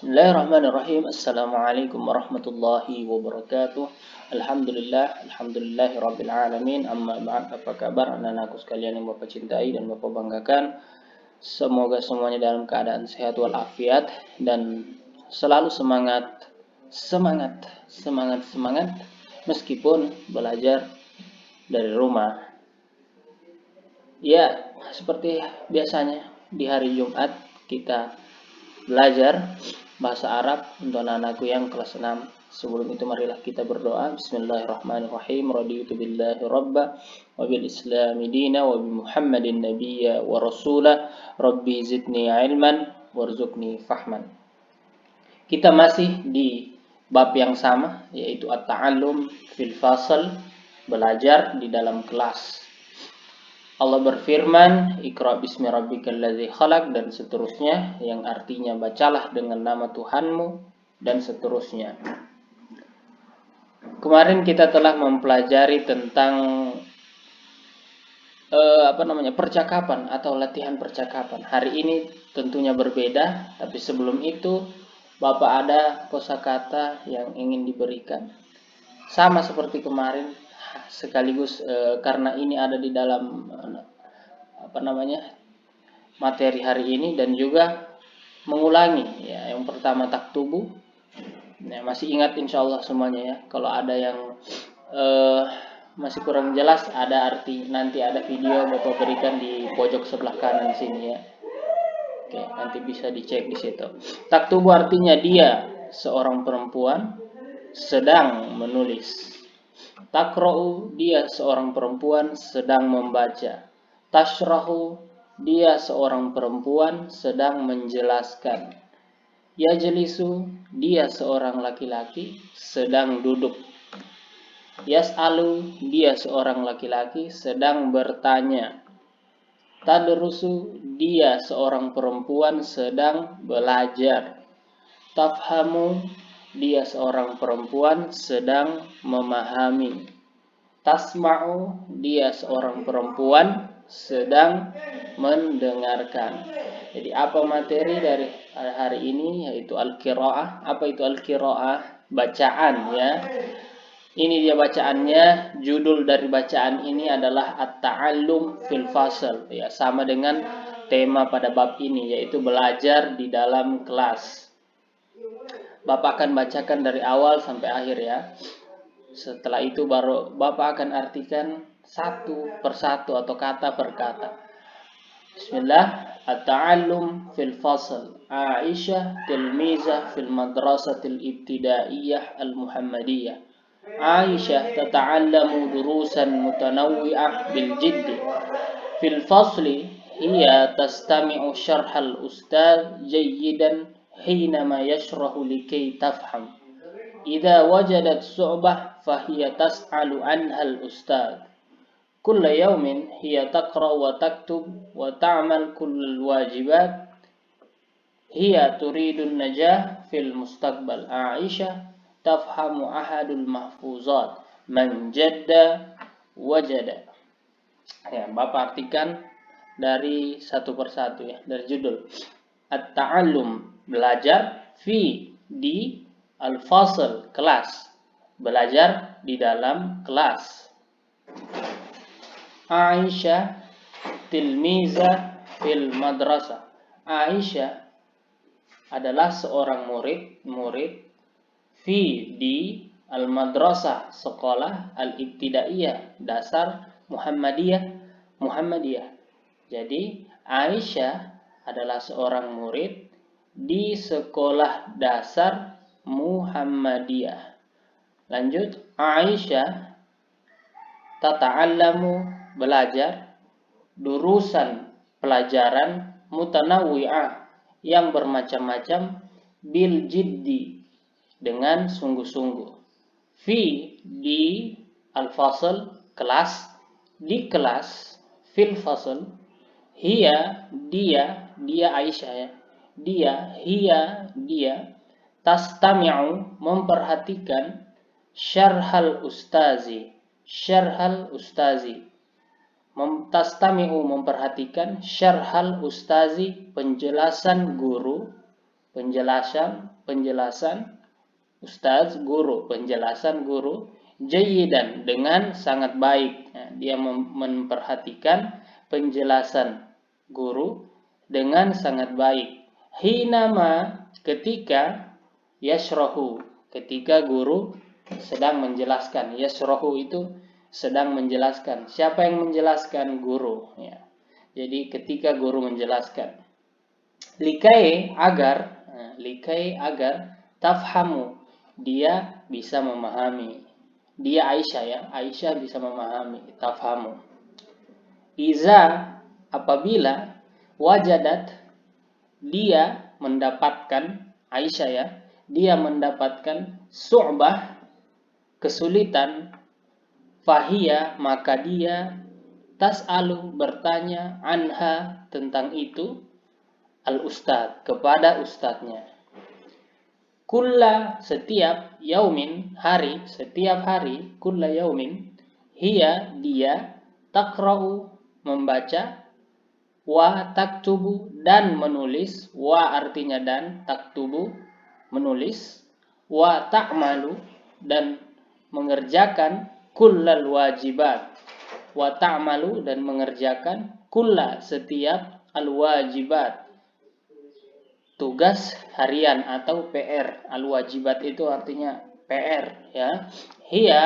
Bismillahirrahmanirrahim. Assalamualaikum warahmatullahi wabarakatuh. Alhamdulillahi rabbil alamin. Amma ba'd. Apa kabar anak-anakku sekalian yang Bapak cintai dan Bapak banggakan? Semoga semuanya dalam keadaan sehat walafiat dan selalu semangat, semangat meskipun belajar dari rumah. Ya, seperti biasanya di hari Jumat kita belajar bahasa Arab untuk anak-anakku yang kelas 6. Sebelum itu marilah kita berdoa. Bismillahirrahmanirrahim. Raditu billahi rabba wa bil islami dina wa bi Muhammadin nabiyya wa rasula. Rabbi zidni ilman warzuqni fahman. Kita masih di bab yang sama, yaitu at-ta'allum fil fasal, belajar di dalam kelas. Allah berfirman, Iqra bismi rabbikal ladzi khalaq, dan seterusnya, yang artinya bacalah dengan nama Tuhanmu, dan seterusnya. Kemarin kita telah mempelajari tentang percakapan atau latihan percakapan. Hari ini tentunya berbeda, tapi sebelum itu Bapak ada kosakata yang ingin diberikan. Sama seperti kemarin, sekaligus karena ini ada di dalam materi hari ini, dan juga mengulangi ya. Yang pertama taktubu. Nah, masih ingat insyaallah semuanya ya. Kalau ada yang masih kurang jelas, ada arti, nanti ada video Bapak berikan di pojok sebelah kanan sini ya. Oke, nanti bisa dicek di situ. Taktubu artinya dia seorang perempuan sedang menulis. Takra'u, dia seorang perempuan sedang membaca. Tashrahu, dia seorang perempuan sedang menjelaskan. Yajlisu, dia seorang laki-laki sedang duduk. Yas'alu, dia seorang laki-laki sedang bertanya. Tadrusu, dia seorang perempuan sedang belajar. Tafhamu, dia seorang perempuan sedang memahami. Tasma'u, dia seorang perempuan sedang mendengarkan. Jadi apa materi dari hari ini, yaitu al-qiraah. Apa itu al-qiraah? Bacaan ya. Ini dia bacaannya. Judul dari bacaan ini adalah at-ta'allum fil fasal ya, sama dengan tema pada bab ini, yaitu belajar di dalam kelas. Bapak akan bacakan dari awal sampai akhir ya. Setelah itu baru Bapak akan artikan satu persatu atau kata per kata. Bismillah. At-ta'allum fil fasl. Aisyah tilmizah fil madrasatil ibtidaiyah al-muhammadiyah. Aisyah tata'allamu durusan mutanawwi'ah bil jiddi. Fil fasli hiya tastami'u syarhal ustaz jayyidan hinama yashrahu likay tafham. Idza wajadat su'bah fahiya tas'alu anha al-ustaz. Kulla yawmin hiya taqra wa taktub wa ta'mal kullal wajibat. Hiya turidun najah fil mustaqbal. Aisyah tafhamu ahadul mahfuzat. Man jadda wajada. Ya, Bapak artikan dari satu persatu ya, dari judul. At-ta'allum, belajar, fi, di, al-fasl, kelas, belajar di dalam kelas. Aisyah tilmiza fil madrasah. Aisyah adalah seorang murid fi, di, al-madrasah, sekolah, al-ibtidaiyah, dasar, Muhammadiyah. Jadi Aisyah adalah seorang murid di sekolah dasar Muhammadiyah. Lanjut, Aisyah tata'allamu, belajar, durusan, pelajaran, mutanawwi'ah, yang bermacam-macam, bil jiddi, dengan sungguh-sungguh. Fi, di, al-fasl, kelas, di kelas, fil fasl. Hiya, dia Aisyah ya. Dia tastami'u, memperhatikan, syarhal ustazi. Tastami'u, memperhatikan, syarhal ustazi, penjelasan guru. penjelasan ustaz, guru, penjelasan guru, jayidan, dengan sangat baik. Nah, dia memperhatikan penjelasan guru dengan sangat baik. Hinama, ketika, yashrahu, ketika guru sedang menjelaskan. Yashrahu itu sedang menjelaskan. Siapa yang menjelaskan? Guru, ya. Jadi ketika guru menjelaskan. Likai agar, tafhamu, dia bisa memahami. Dia Aisyah, ya, Aisyah bisa memahami. Tafhamu. Iza, apabila, wajadat, dia mendapatkan, Aisyah, ya, dia mendapatkan su'bah, kesulitan, fahiyya, maka dia tas'alu, bertanya, anha, tentang itu, al-ustad, kepada ustadznya. Kulla, setiap, yaumin, hari, setiap hari, kulla yaumin, hiya, dia, takra'u, membaca, wa taktubu, dan menulis, wa artinya dan, taktubu, menulis, wa ta'malu, dan mengerjakan, kullal wajibat, wa ta'malu, dan mengerjakan, kulla, setiap, al-wajibat, tugas harian atau PR. Al-wajibat itu artinya PR, ya. Hiya,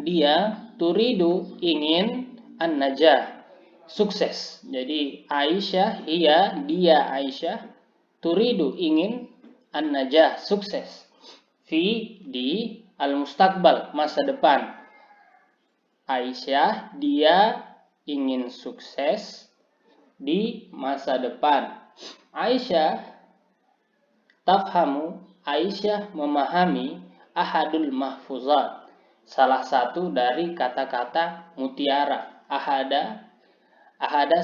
dia, turidu, ingin, an-najah, sukses. Jadi Aisyah, hiya, dia Aisyah, turidu, ingin, an-najah, sukses. Fi, di, al-mustaqbal, masa depan. Aisyah, dia ingin sukses di masa depan. Aisyah, tafhamu, Aisyah memahami, ahadul mahfuzat, salah satu dari kata-kata mutiara. Ahada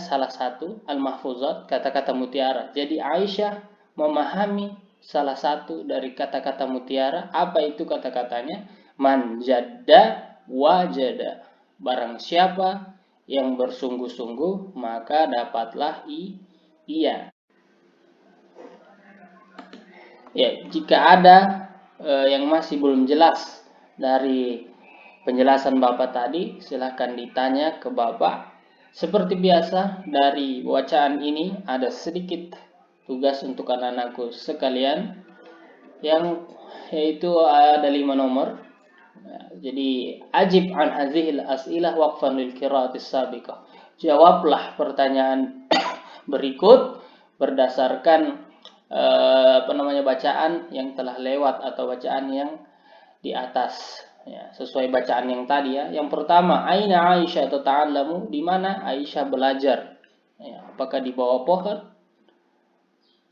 salah satu, al-mahfuzat, kata-kata mutiara. Jadi Aisyah memahami salah satu dari kata-kata mutiara. Apa itu kata-katanya? Man jadda wajada, barang siapa yang bersungguh-sungguh maka dapatlah ia. Ya, jika ada yang masih belum jelas dari penjelasan Bapak tadi, silahkan ditanya ke Bapak. Seperti biasa, dari bacaan ini ada sedikit tugas untuk anak-anakku sekalian, yaitu ada 5 nomor. Jadi, ajib an hazihil as'ilah waqfan lil qiraatis sabiqah. Jawablah pertanyaan berikut berdasarkan bacaan yang telah lewat atau bacaan yang di atas, ya, sesuai bacaan yang tadi, ya. Yang pertama, aina Aisyah tata'allamu, di mana Aisyah belajar, ya, apakah di bawah pohon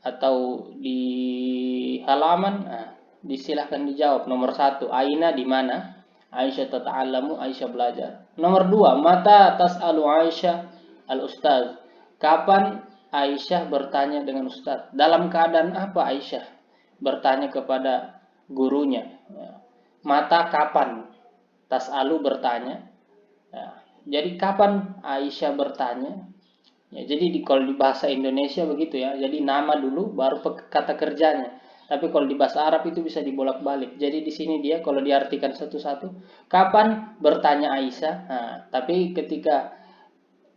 atau di halaman? Nah, disilahkan dijawab. Nomor 1, aina, di mana Aisyah tata'allamu, Aisyah belajar. Nomor 2, mata tas'alu Aisyah al-ustaz, kapan Aisyah bertanya dengan ustaz? Dalam keadaan apa Aisyah bertanya kepada gurunya? Mata, kapan? Tas'alu, bertanya. Jadi kapan Aisyah bertanya? Ya, jadi kalau di bahasa Indonesia begitu, ya. Jadi nama dulu baru kata kerjanya. Tapi kalau di bahasa Arab itu bisa dibolak-balik. Jadi di sini dia kalau diartikan satu-satu, kapan bertanya Aisyah? Nah, tapi ketika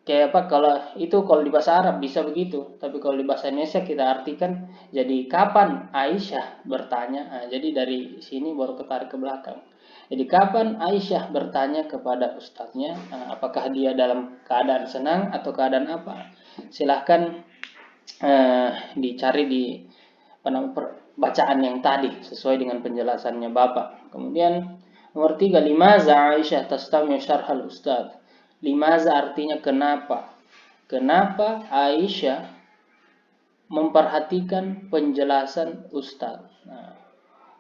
kalau di bahasa Arab bisa begitu, tapi kalau di bahasa Indonesia kita artikan jadi kapan Aisyah bertanya. Nah, jadi dari sini baru ketarik ke belakang. Jadi kapan Aisyah bertanya kepada ustadznya, apakah dia dalam keadaan senang atau keadaan apa? Silahkan dicari di bacaan yang tadi sesuai dengan penjelasannya Bapak. Kemudian nomor 3, limaza Aisyah tastami syarhal ustadz. Limaza artinya kenapa. Kenapa Aisyah memperhatikan penjelasan ustadz. Nah,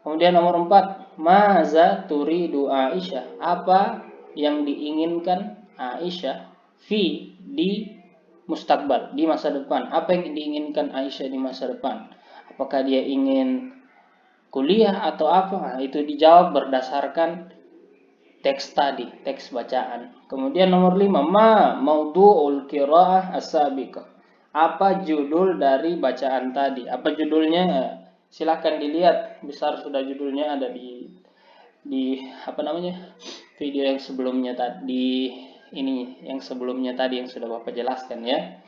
kemudian nomor 4, maza turidu Aisyah, apa yang diinginkan Aisyah fi, di mustakbal, di masa depan. Apa yang diinginkan Aisyah di masa depan? Apakah dia ingin kuliah atau apa? Nah, itu dijawab berdasarkan teks tadi, teks bacaan. Kemudian nomor 5, ma maudhu'ul qiraah as-sabiqah. apa judul dari bacaan tadi. Apa judulnya? Silahkan dilihat, besar sudah judulnya ada di apa namanya, video yang sebelumnya tadi, ini yang sebelumnya tadi yang sudah Bapak jelaskan ya.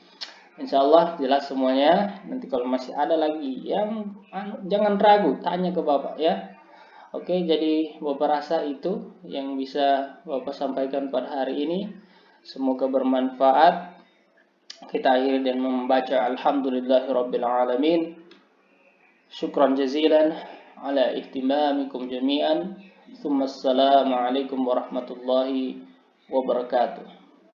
Insya Allah jelas semuanya. Nanti kalau masih ada lagi yang jangan ragu, tanya ke Bapak ya. Oke, jadi Bapak rasa itu yang bisa Bapak sampaikan pada hari ini. Semoga bermanfaat. Kita akhiri dengan membaca Alhamdulillahirabbil alamin. Syukran jazilan ala ihtimamikum jami'an. Assalamualaikum warahmatullahi wabarakatuh.